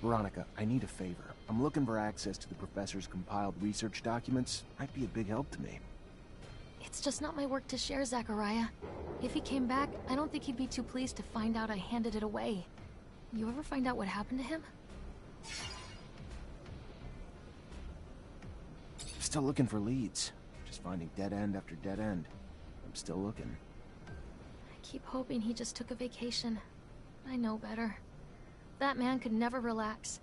Veronica, I need a favor. I'm looking for access to the professor's compiled research documents. Might be a big help to me. It's just not my work to share, Zachariah. If he came back, I don't think he'd be too pleased to find out I handed it away. You ever find out what happened to him? Still looking for leads. Just finding dead end after dead end. I'm still looking. I keep hoping he just took a vacation. I know better. That man could never relax.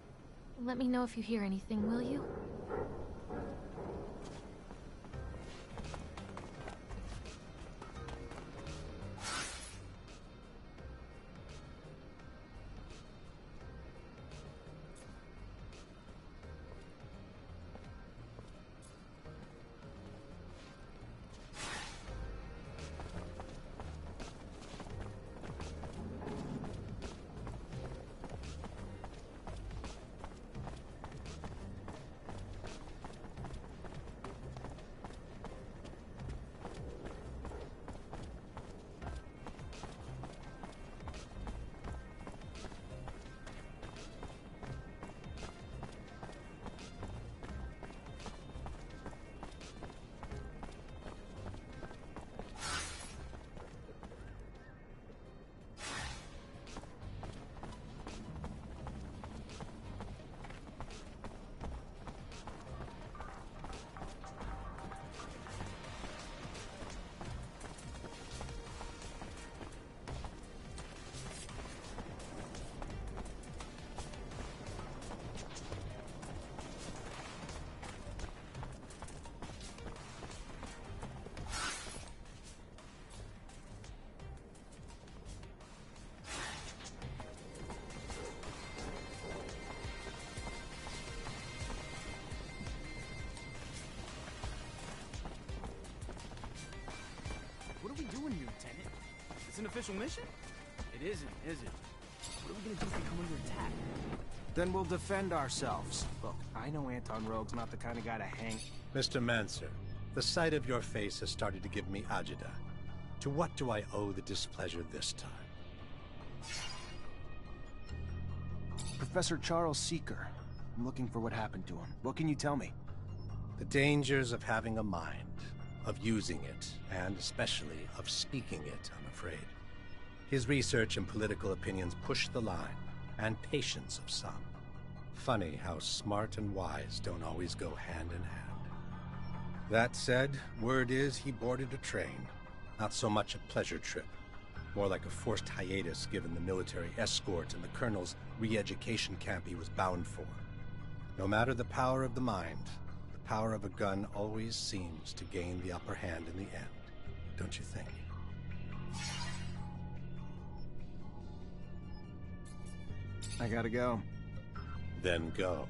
Let me know if you hear anything, will you? What are we doing here, Lieutenant? It's an official mission? It isn't, is it? What are we gonna do if we come under attack? Then we'll defend ourselves. Look, I know Anton Rogue's not the kind of guy to hang. Mr. Mancer, the sight of your face has started to give me agita. To what do I owe the displeasure this time? Professor Charles Seeker. I'm looking for what happened to him. What can you tell me? The dangers of having a mind, of using it, and especially of speaking it, I'm afraid. His research and political opinions push the line, and patience of some. Funny how smart and wise don't always go hand in hand. That said, word is he boarded a train. Not so much a pleasure trip, more like a forced hiatus given the military escort and the colonel's re-education camp he was bound for. No matter the power of the mind, the power of a gun always seems to gain the upper hand in the end, don't you think? I gotta go. Then go.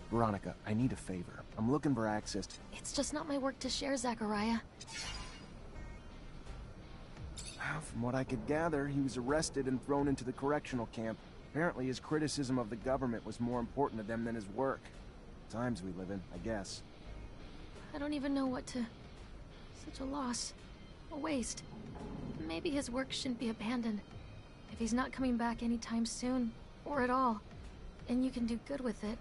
Veronica, I need a favor. I'm looking for access to... It's just not my work to share, Zachariah. From what I could gather, he was arrested and thrown into the correctional camp. Apparently his criticism of the government was more important to them than his work. Times we live in, I guess. I don't even know what to... Such a loss. A waste. Maybe his work shouldn't be abandoned. If he's not coming back anytime soon, or at all, and you can do good with it.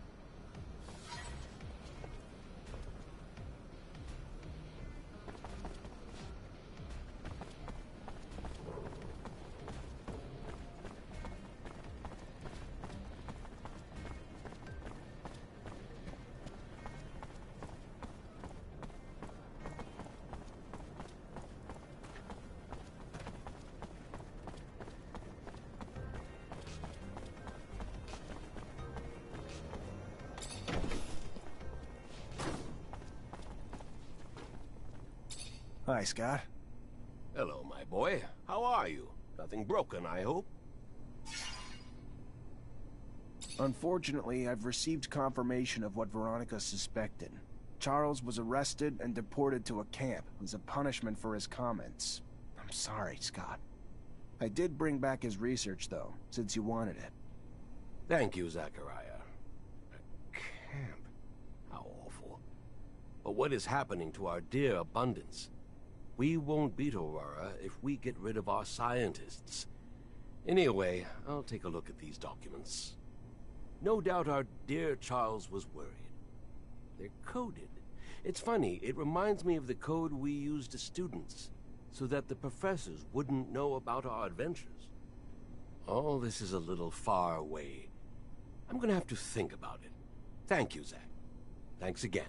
Hi, Scott. Hello, my boy. How are you? Nothing broken, I hope? Unfortunately, I've received confirmation of what Veronica suspected. Charles was arrested and deported to a camp as a punishment for his comments. I'm sorry, Scott. I did bring back his research, though, since you wanted it. Thank you, Zachariah. A camp? How awful. But what is happening to our dear abundance? We won't beat Aurora if we get rid of our scientists. Anyway, I'll take a look at these documents. No doubt our dear Charles was worried. They're coded. It's funny, it reminds me of the code we used as students, so that the professors wouldn't know about our adventures. All this is a little far away. I'm gonna have to think about it. Thank you, Zach. Thanks again.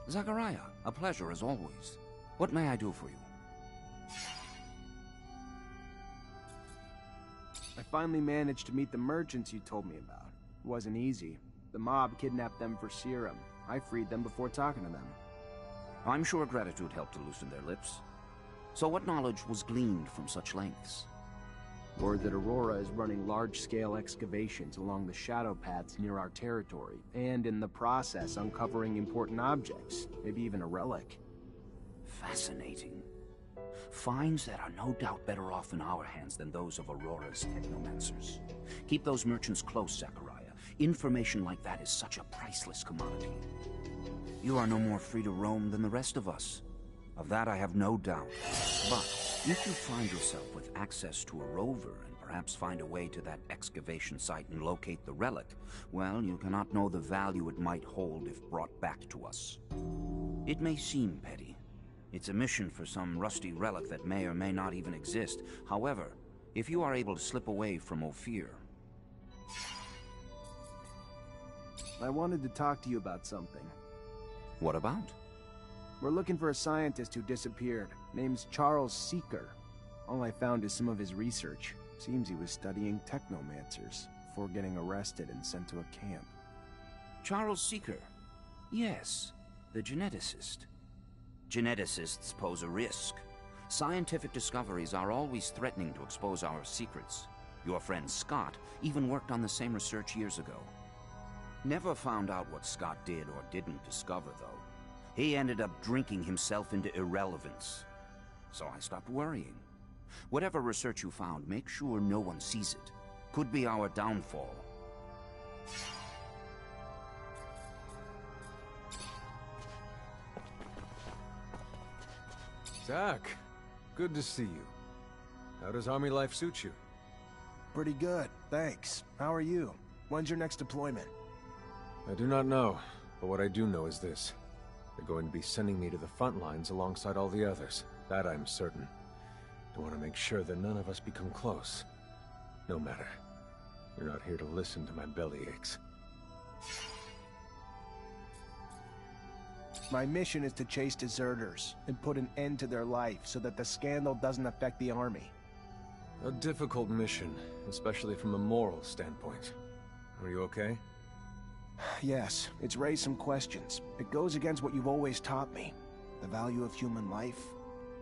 Zachariah, a pleasure as always. What may I do for you? I finally managed to meet the merchants you told me about. It wasn't easy. The mob kidnapped them for serum. I freed them before talking to them. I'm sure gratitude helped to loosen their lips. So what knowledge was gleaned from such lengths? Word that Aurora is running large-scale excavations along the shadow paths near our territory, and in the process uncovering important objects, maybe even a relic. Fascinating. Finds that are no doubt better off in our hands than those of Aurora's technomancers. Keep those merchants close, Zachariah. Information like that is such a priceless commodity. You are no more free to roam than the rest of us. Of that I have no doubt. But if you find yourself with access to a rover and perhaps find a way to that excavation site and locate the relic, well, you cannot know the value it might hold if brought back to us. It may seem petty. It's a mission for some rusty relic that may or may not even exist. However, if you are able to slip away from Ophir... I wanted to talk to you about something. What about? We're looking for a scientist who disappeared. Name's Charles Seeker. All I found is some of his research. Seems he was studying technomancers before getting arrested and sent to a camp. Charles Seeker. Yes, the geneticist. Geneticists pose a risk. Scientific discoveries are always threatening to expose our secrets. Your friend Scott even worked on the same research years ago. Never found out what Scott did or didn't discover, though. He ended up drinking himself into irrelevance. So I stopped worrying. Whatever research you found, make sure no one sees it. Could be our downfall. Zach, good to see you. How does army life suit you? Pretty good, thanks. How are you? When's your next deployment? I do not know, but what I do know is this. They're going to be sending me to the front lines alongside all the others. That I'm certain. I want to make sure that none of us become close. No matter. You're not here to listen to my belly aches. My mission is to chase deserters and put an end to their life so that the scandal doesn't affect the army. A difficult mission, especially from a moral standpoint. Are you okay? Yes, it's raised some questions. It goes against what you've always taught me. The value of human life.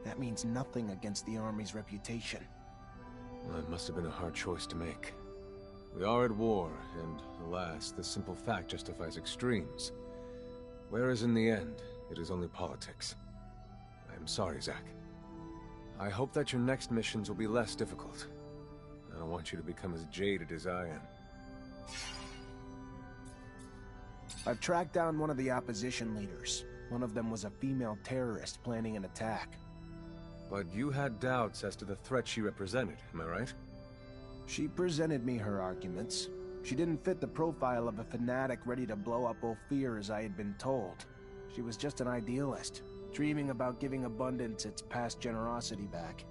That means nothing against the army's reputation. Well, it must have been a hard choice to make. We are at war, and alas, the simple fact justifies extremes. Whereas in the end, it is only politics. I am sorry, Zach. I hope that your next missions will be less difficult. I don't want you to become as jaded as I am. I've tracked down one of the opposition leaders. One of them was a female terrorist planning an attack. But you had doubts as to the threat she represented, am I right? She presented me her arguments. She didn't fit the profile of a fanatic ready to blow up Ophir as I had been told. She was just an idealist, dreaming about giving abundance its past generosity back.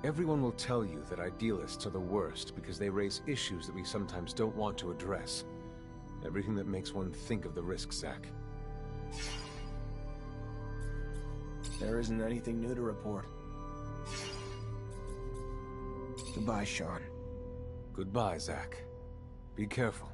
Everyone will tell you that idealists are the worst because they raise issues that we sometimes don't want to address. Everything that makes one think of the risks, Zach. There isn't anything new to report. Goodbye, Sean. Goodbye, Zach. Be careful.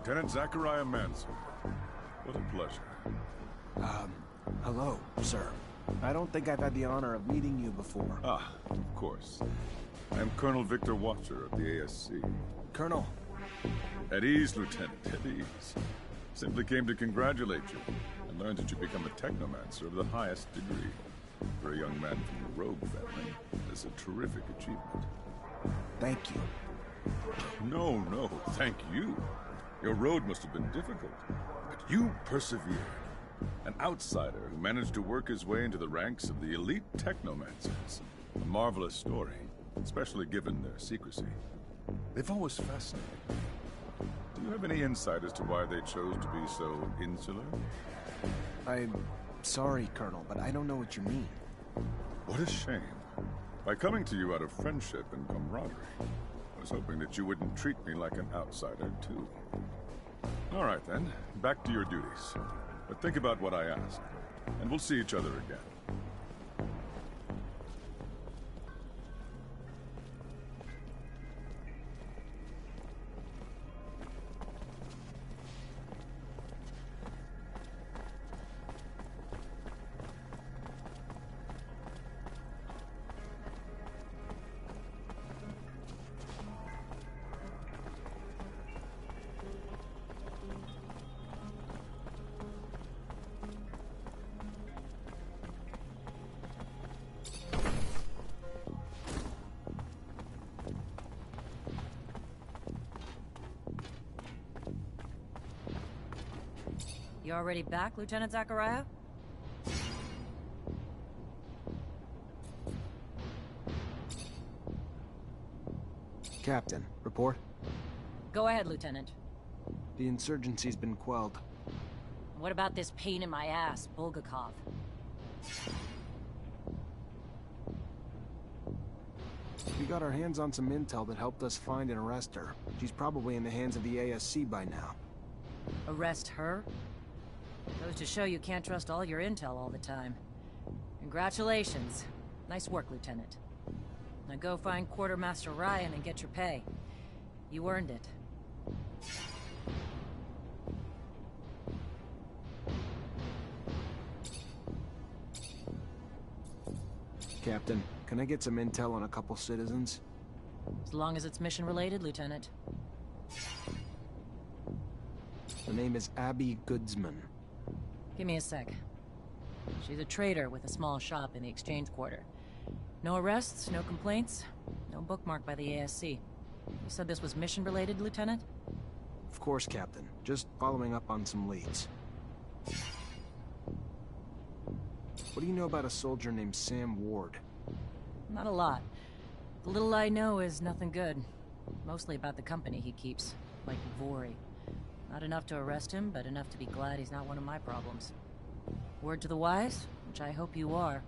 Lieutenant Zachariah Manson. What a pleasure. Hello, sir. I don't think I've had the honor of meeting you before. Ah, of course. I am Colonel Victor Watcher of the ASC. Colonel. At ease, Lieutenant, at ease. Simply came to congratulate you and learn that you become a Techomancer of the highest degree. For a young man from the Rogue family, that's a terrific achievement. Thank you. No, thank you. Your road must have been difficult, but you persevered. An outsider who managed to work his way into the ranks of the elite Technomancers. A marvelous story, especially given their secrecy. They've always fascinated me. Do you have any insight as to why they chose to be so insular? I'm sorry, Colonel, but I don't know what you mean. What a shame. By coming to you out of friendship and camaraderie, I was hoping that you wouldn't treat me like an outsider, too. All right, then. Back to your duties. But think about what I asked, and we'll see each other again. You already back, Lieutenant Zachariah? Captain, report. Go ahead, Lieutenant. The insurgency's been quelled. What about this pain in my ass, Bulgakov? We got our hands on some intel that helped us find and arrest her. She's probably in the hands of the ASC by now. Arrest her? Goes to show you can't trust all your intel all the time. Congratulations. Nice work, Lieutenant. Now go find Quartermaster Ryan and get your pay. You earned it. Captain, can I get some intel on a couple citizens? As long as it's mission-related, Lieutenant. Her name is Abby Goodsman. Give me a sec. She's a trader with a small shop in the Exchange Quarter. No arrests, no complaints, no bookmark by the ASC. You said this was mission-related, Lieutenant? Of course, Captain. Just following up on some leads. What do you know about a soldier named Sam Ward? Not a lot. The little I know is nothing good. Mostly about the company he keeps, like Vori. Not enough to arrest him, but enough to be glad he's not one of my problems. Word to the wise, which I hope you are.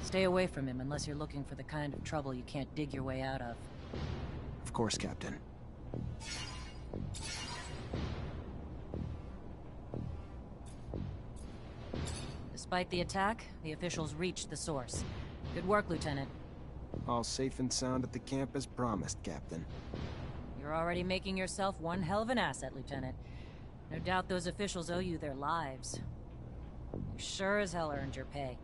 Stay away from him unless you're looking for the kind of trouble you can't dig your way out of. Of course, Captain. Despite the attack, the officials reached the source. Good work, Lieutenant. All safe and sound at the camp as promised, Captain. You're already making yourself one hell of an asset, Lieutenant. No doubt those officials owe you their lives. You sure as hell earned your pay.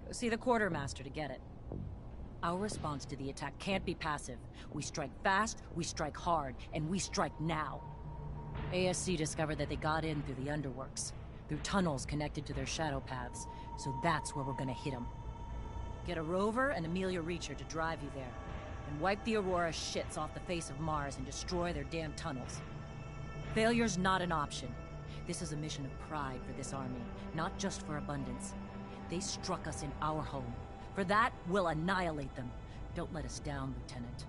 Go see the quartermaster to get it. Our response to the attack can't be passive. We strike fast, we strike hard, and we strike now. ASC discovered that they got in through the underworks, through tunnels connected to their shadow paths, so that's where we're gonna hit them. Get a rover and Amelia Reacher to drive you there, and wipe the Aurora shits off the face of Mars and destroy their damn tunnels. Failure's not an option. This is a mission of pride for this army, not just for abundance. They struck us in our home. For that, we'll annihilate them. Don't let us down, Lieutenant.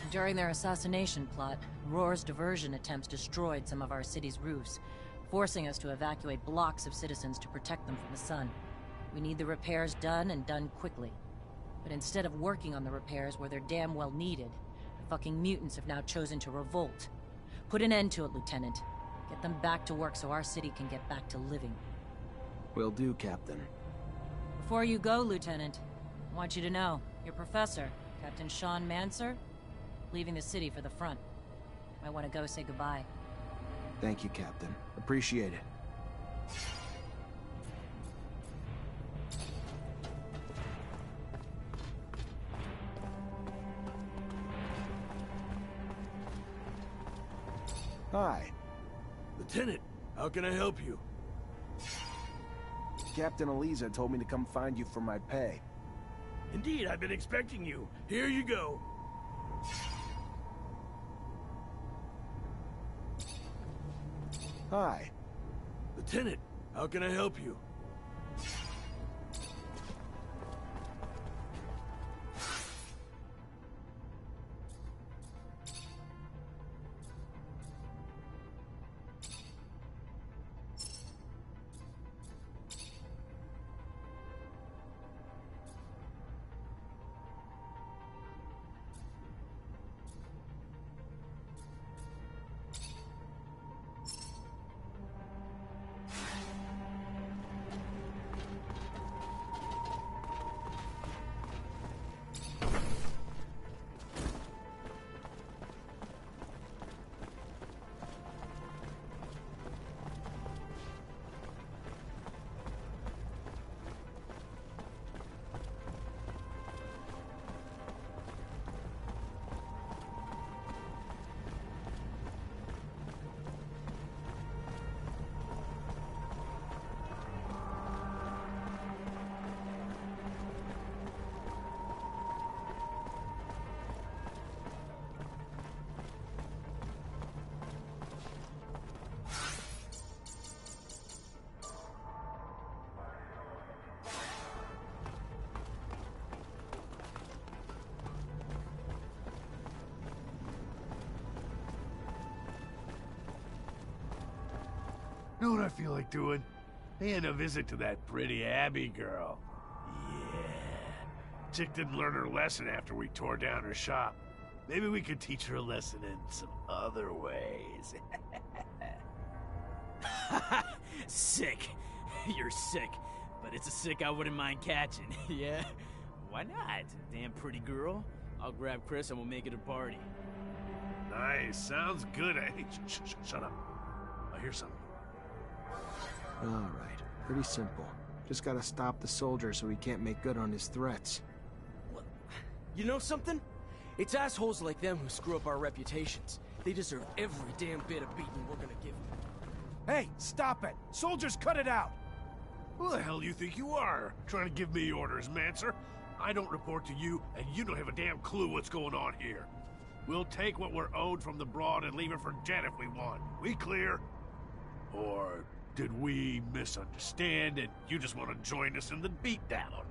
During their assassination plot, Roar's diversion attempts destroyed some of our city's roofs, forcing us to evacuate blocks of citizens to protect them from the sun. We need the repairs done, and done quickly. But instead of working on the repairs where they're damn well needed, the fucking mutants have now chosen to revolt. Put an end to it, Lieutenant. Get them back to work so our city can get back to living. Will do, Captain. Before you go, Lieutenant, I want you to know, your professor, Captain Sean Mancer, leaving the city for the front. Might want to go say goodbye. Thank you, Captain. Appreciate it. Hi. Lieutenant, how can I help you? Captain Eliza told me to come find you for my pay. Indeed, I've been expecting you. Here you go. Hi. Lieutenant, how can I help you? Know what I feel like doing? Paying a visit to that pretty Abby girl. Yeah. Chick didn't learn her lesson after we tore down her shop. Maybe we could teach her a lesson in some other ways. Sick. You're sick. But it's a sick I wouldn't mind catching, yeah? Why not? Damn pretty girl. I'll grab Chris and we'll make it a party. Nice. Sounds good. Hey, shut up. I hear something. Alright. Pretty simple. Just gotta stop the soldier so he can't make good on his threats. What? You know something? It's assholes like them who screw up our reputations. They deserve every damn bit of beating we're gonna give them. Hey, stop it! Soldiers, cut it out! Who the hell do you think you are, trying to give me orders, Mancer? I don't report to you, and you don't have a damn clue what's going on here. We'll take what we're owed from the Broad and leave it for Jet if we want. We clear? Or did we misunderstand and you just want to join us in the beatdown?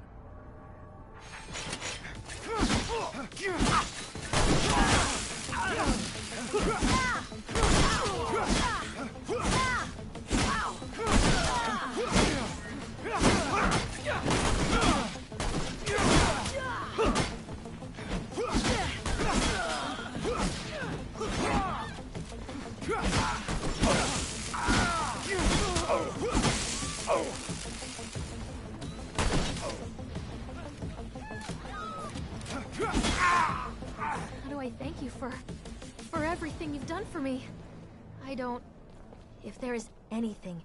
How do I thank you for everything you've done for me? I don't... If there is anything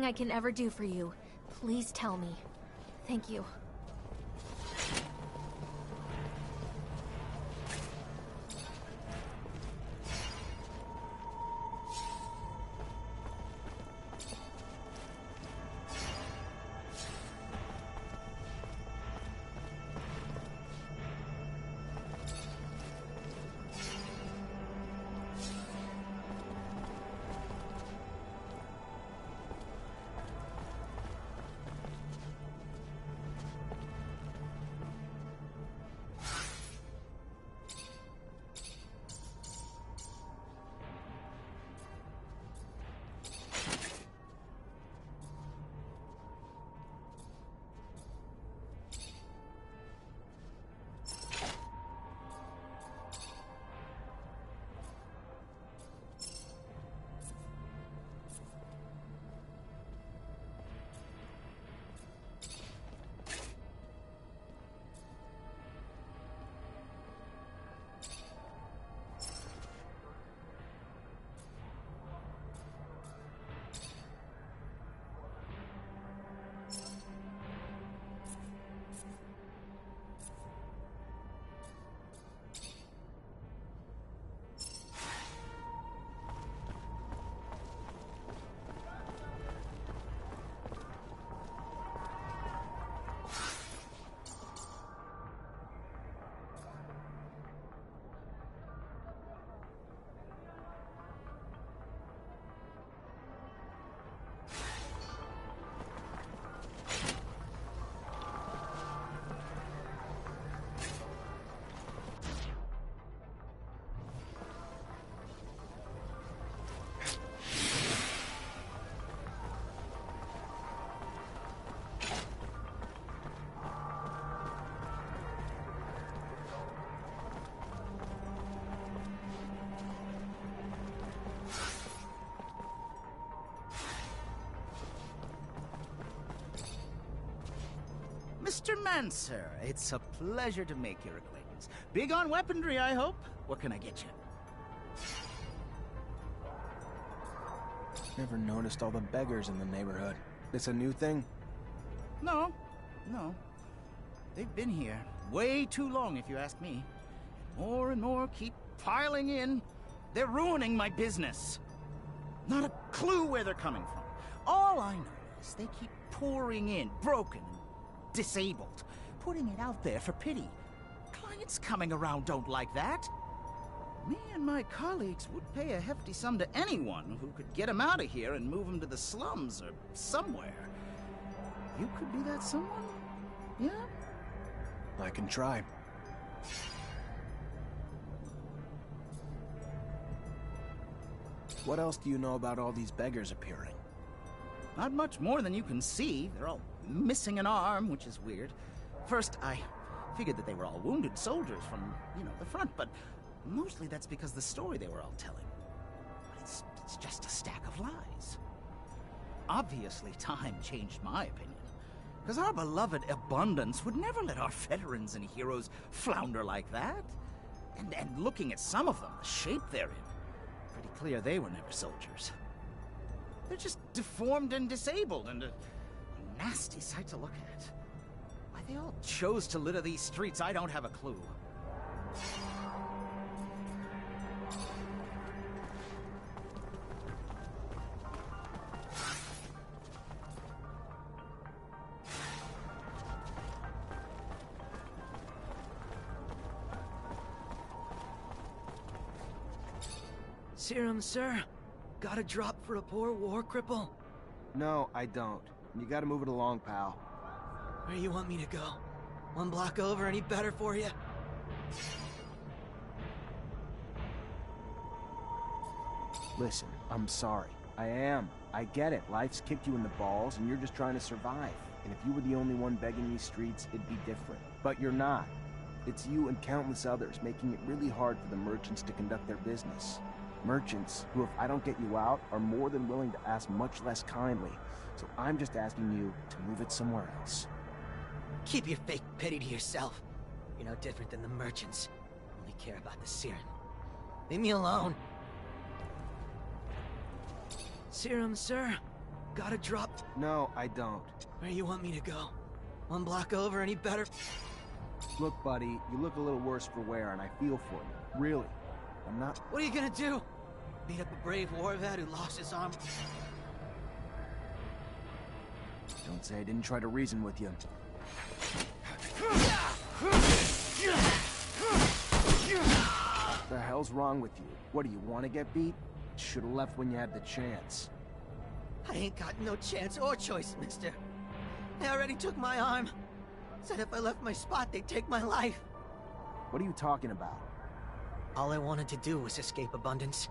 I can ever do for you, please tell me. Thank you. Mr. Mancer, it's a pleasure to make your acquaintance. Big on weaponry, I hope? What can I get you? Never noticed all the beggars in the neighborhood. This a new thing? No. They've been here way too long, if you ask me. More and more keep piling in. They're ruining my business. Not a clue where they're coming from. All I know is they keep pouring in, broken and disabled, putting it out there for pity. Clients coming around don't like that. Me and my colleagues would pay a hefty sum to anyone who could get them out of here and move them to the slums or somewhere. You could be that someone? Yeah? I can try. What else do you know about all these beggars appearing? Not much more than you can see. They're all missing an arm, which is weird. First, I figured that they were all wounded soldiers from, the front, but mostly that's because the story they were all telling. But it's just a stack of lies. Obviously, time changed my opinion. Because our beloved Abundance would never let our veterans and heroes flounder like that. And looking at some of them, the shape they're in, pretty clear they were never soldiers. They're just deformed and disabled and a nasty sight to look at. Why they all chose to litter these streets, I don't have a clue. Serum, sir? Got a drop for a poor war cripple? No, I don't. You gotta move it along, pal. Where do you want me to go? One block over, any better for you? Listen, I'm sorry. I am. I get it. Life's kicked you in the balls, and you're just trying to survive. And if you were the only one begging these streets, it'd be different. But you're not. It's you and countless others making it really hard for the merchants to conduct their business. Merchants who, if I don't get you out, are more than willing to ask much less kindly. So I'm just asking you to move it somewhere else. Keep your fake pity to yourself. You're no different than the merchants. Only care about the serum. Leave me alone. Serum, sir? Got a drop? No, I don't. Where do you want me to go? One block over, any better? Look, buddy, you look a little worse for wear, and I feel for you. Really. I'm not... What are you gonna do? Beat up a brave war vet who lost his arm? Don't say I didn't try to reason with you. The hell's wrong with you? What, do you want to get beat? Should've left when you had the chance. I ain't got no chance or choice, mister. They already took my arm. Said if I left my spot, they'd take my life. What are you talking about? All I wanted to do was escape Abundance.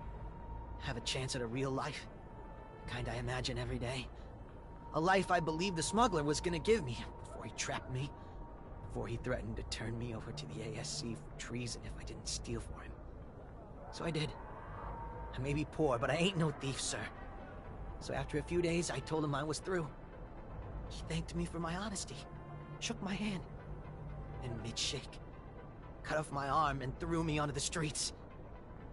Have a chance at a real life. The kind I imagine every day. A life I believed the smuggler was gonna give me before he trapped me. Before he threatened to turn me over to the ASC for treason if I didn't steal for him. So I did. I may be poor, but I ain't no thief, sir. So after a few days, I told him I was through. He thanked me for my honesty. Shook my hand. And mid-shake, cut off my arm and threw me onto the streets.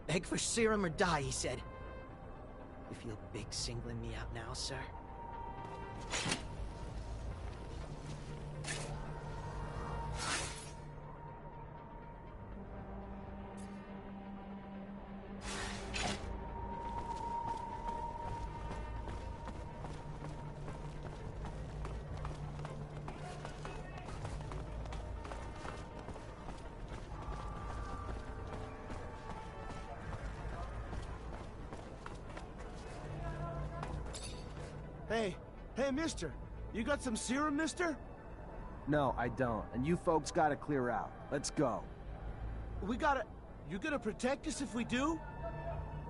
Beg for serum or die, he said. You feel big singling me out now, sir? Hey, mister. You got some serum, mister? No, I don't. And you folks gotta clear out. Let's go. We gotta... You gonna protect us if we do?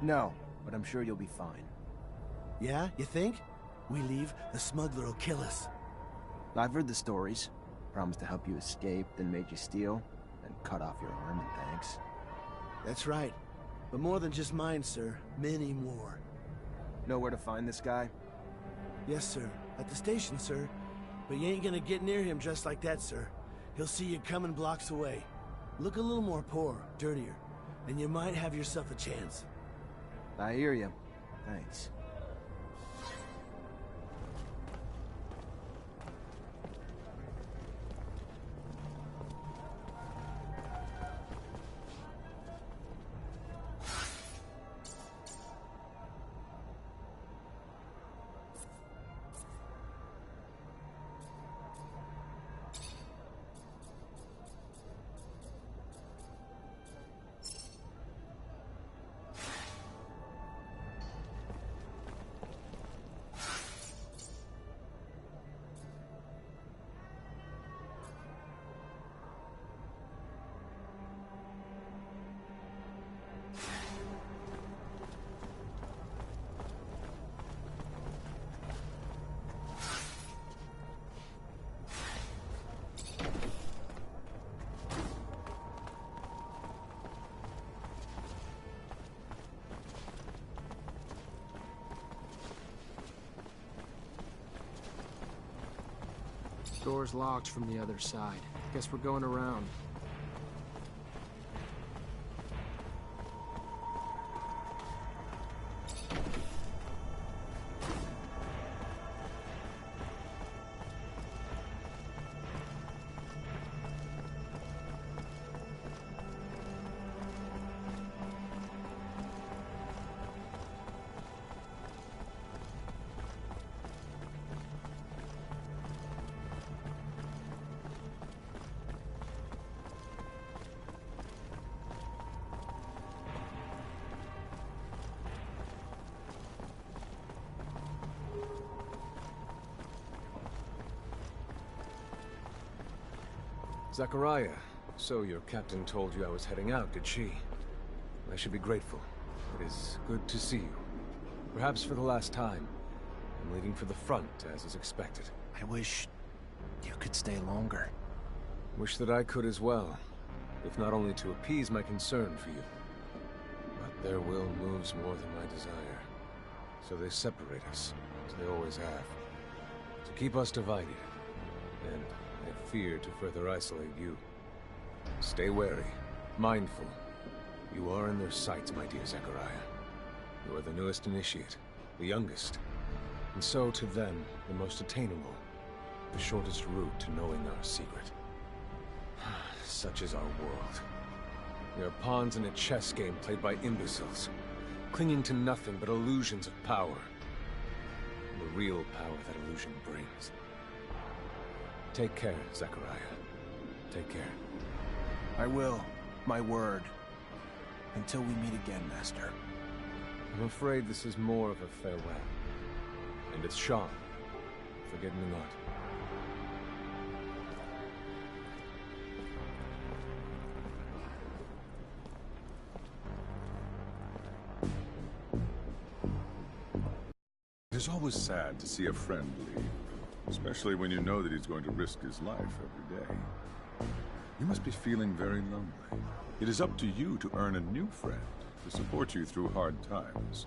No, but I'm sure you'll be fine. Yeah, you think? We leave, the smuggler will kill us. I've heard the stories. Promised to help you escape, then made you steal, then cut off your arm and thanks. That's right. But more than just mine, sir. Many more. Know where to find this guy? Yes, sir. At the station, sir. But you ain't gonna get near him just like that, sir. He'll see you coming blocks away. Look a little more poor, dirtier, and you might have yourself a chance. I hear you. Thanks. Door's locked from the other side. Guess we're going around. Zachariah, so your captain told you I was heading out, did she? I should be grateful. It is good to see you. Perhaps for the last time. I'm leaving for the front, as is expected. I wish you could stay longer. Wish that I could as well, if not only to appease my concern for you. But their will moves more than my desire. So they separate us, as they always have. To keep us divided. And I fear to further isolate you. Stay wary, mindful. You are in their sights, my dear Zachariah. You are the newest initiate, the youngest. And so, to them, the most attainable. The shortest route to knowing our secret. Such is our world. We are pawns in a chess game played by imbeciles, clinging to nothing but illusions of power. And the real power that illusion brings. Take care, Zachariah. Take care. I will. My word. Until we meet again, Master. I'm afraid this is more of a farewell. And it's Sean. Forget me not. It is always sad to see a friend leave, especially when you know that he's going to risk his life every day. You must be feeling very lonely. It is up to you to earn a new friend to support you through hard times.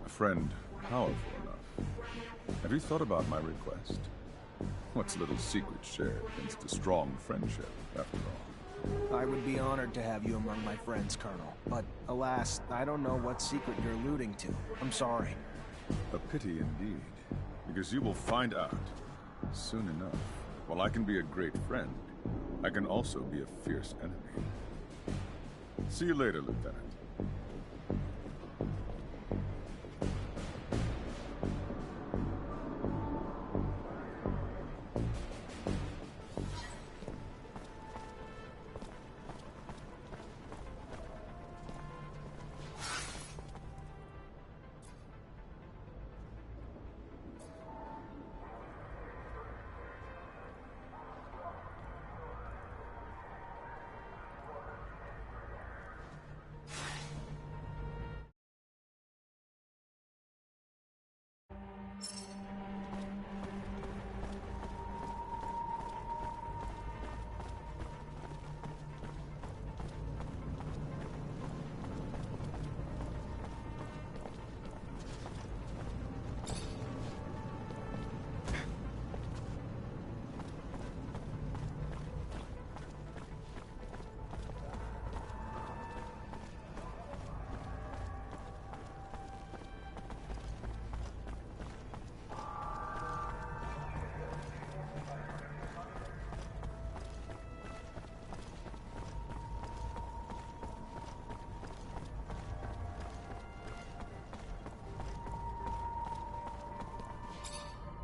A friend powerful enough. Have you thought about my request? What's little secret shared against a strong friendship, after all? I would be honored to have you among my friends, Colonel. But, alas, I don't know what secret you're alluding to. I'm sorry. A pity indeed, because you will find out soon enough. While I can be a great friend, I can also be a fierce enemy. See you later, Lieutenant.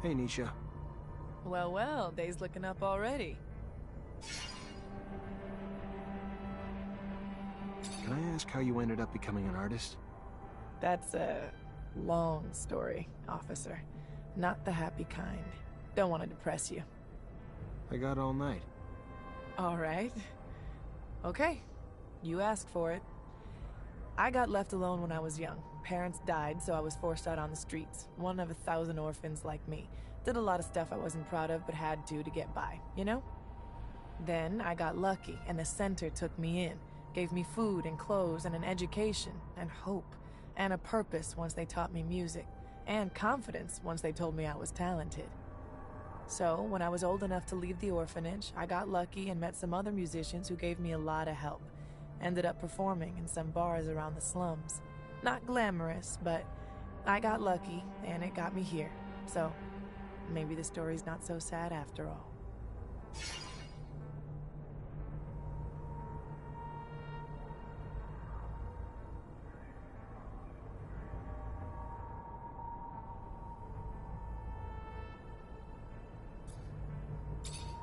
Hey, Nisha. Well, well, day's looking up already. Can I ask how you ended up becoming an artist? That's a long story, officer. Not the happy kind. Don't want to depress you. I got all night. All right. Okay. You asked for it. I got left alone when I was young. Parents died, so I was forced out on the streets. One of 1,000 orphans like me. Did a lot of stuff I wasn't proud of, but had to get by, you know? Then I got lucky, and the center took me in. Gave me food and clothes and an education and hope and a purpose once they taught me music, and confidence once they told me I was talented. So, when I was old enough to leave the orphanage, I got lucky and met some other musicians who gave me a lot of help. Ended up performing in some bars around the slums. Not glamorous, but I got lucky and it got me here. So, maybe the story's not so sad after all.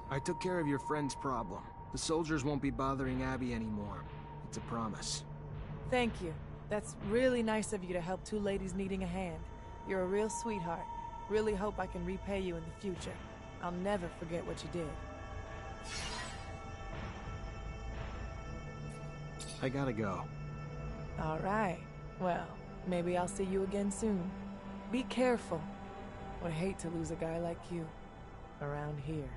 I took care of your friend's problem. The soldiers won't be bothering Abby anymore. It's a promise. Thank you. That's really nice of you to help two ladies needing a hand. You're a real sweetheart. Really hope I can repay you in the future. I'll never forget what you did. I gotta go. All right. Well, maybe I'll see you again soon. Be careful. Would hate to lose a guy like you around here.